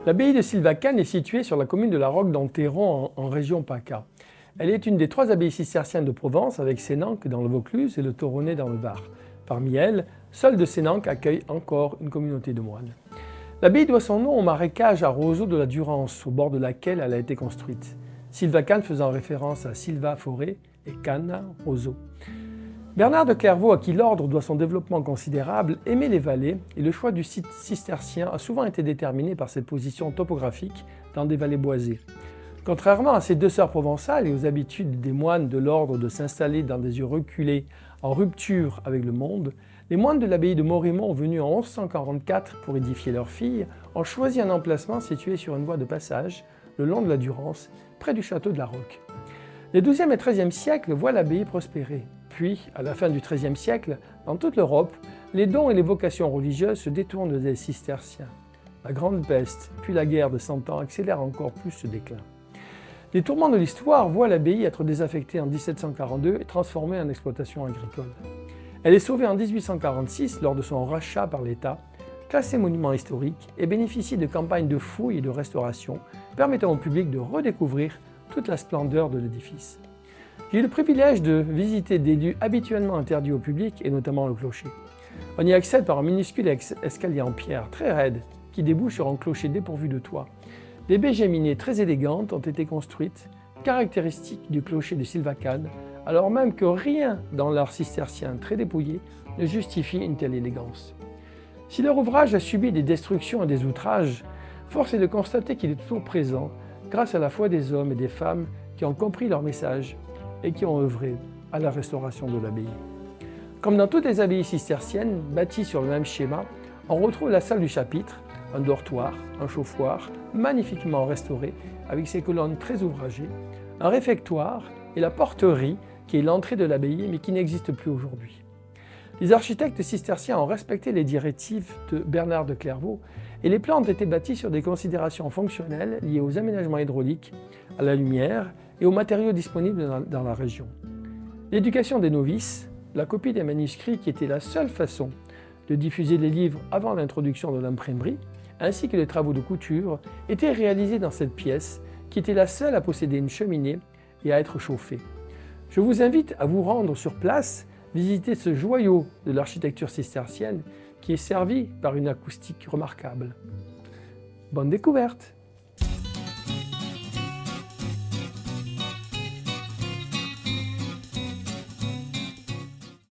L'abbaye de Sylvacane est située sur la commune de la Roque d'Enterron en région PACA. Elle est une des 3 abbayes cisterciennes de Provence avec Sénanque dans le Vaucluse et le Toronnais dans le Var. Parmi elles, seule de Sénanque accueille encore une communauté de moines. L'abbaye doit son nom au marécage à roseaux de la Durance, au bord de laquelle elle a été construite. Sylvacane faisant référence à Sylva, forêt, et Cana, roseau. Bernard de Clairvaux, à qui l'ordre doit son développement considérable, aimait les vallées et le choix du site cistercien a souvent été déterminé par ses positions topographiques dans des vallées boisées. Contrairement à ses 2 sœurs provençales et aux habitudes des moines de l'ordre de s'installer dans des lieux reculés en rupture avec le monde, les moines de l'abbaye de Morimont, venus en 1144 pour édifier leur fille, ont choisi un emplacement situé sur une voie de passage, le long de la Durance, près du château de la Roque. Les XIIe et XIIIe siècles voient l'abbaye prospérer. Puis, à la fin du XIIIe siècle, dans toute l'Europe, les dons et les vocations religieuses se détournent des cisterciens. La Grande Peste, puis la guerre de 100 ans accélèrent encore plus ce déclin. Les tourments de l'histoire voient l'abbaye être désaffectée en 1742 et transformée en exploitation agricole. Elle est sauvée en 1846 lors de son rachat par l'État, classée monument historique et bénéficie de campagnes de fouilles et de restauration permettant au public de redécouvrir toute la splendeur de l'édifice. J'ai eu le privilège de visiter des lieux habituellement interdits au public, et notamment le clocher. On y accède par un minuscule escalier en pierre, très raide, qui débouche sur un clocher dépourvu de toit. Des baies géminées très élégantes ont été construites, caractéristiques du clocher de Sylvacane, alors même que rien dans l'art cistercien très dépouillé ne justifie une telle élégance. Si leur ouvrage a subi des destructions et des outrages, force est de constater qu'il est toujours présent, grâce à la foi des hommes et des femmes qui ont compris leur message et qui ont œuvré à la restauration de l'abbaye. Comme dans toutes les abbayes cisterciennes, bâties sur le même schéma, on retrouve la salle du chapitre, un dortoir, un chauffoir, magnifiquement restauré avec ses colonnes très ouvragées, un réfectoire et la porterie qui est l'entrée de l'abbaye mais qui n'existe plus aujourd'hui. Les architectes cisterciens ont respecté les directives de Bernard de Clairvaux et les plans ont été bâtis sur des considérations fonctionnelles liées aux aménagements hydrauliques, à la lumière et aux matériaux disponibles dans la région. L'éducation des novices, la copie des manuscrits qui était la seule façon de diffuser les livres avant l'introduction de l'imprimerie, ainsi que les travaux de couture, étaient réalisés dans cette pièce qui était la seule à posséder une cheminée et à être chauffée. Je vous invite à vous rendre sur place, visiter ce joyau de l'architecture cistercienne qui est servi par une acoustique remarquable. Bonne découverte!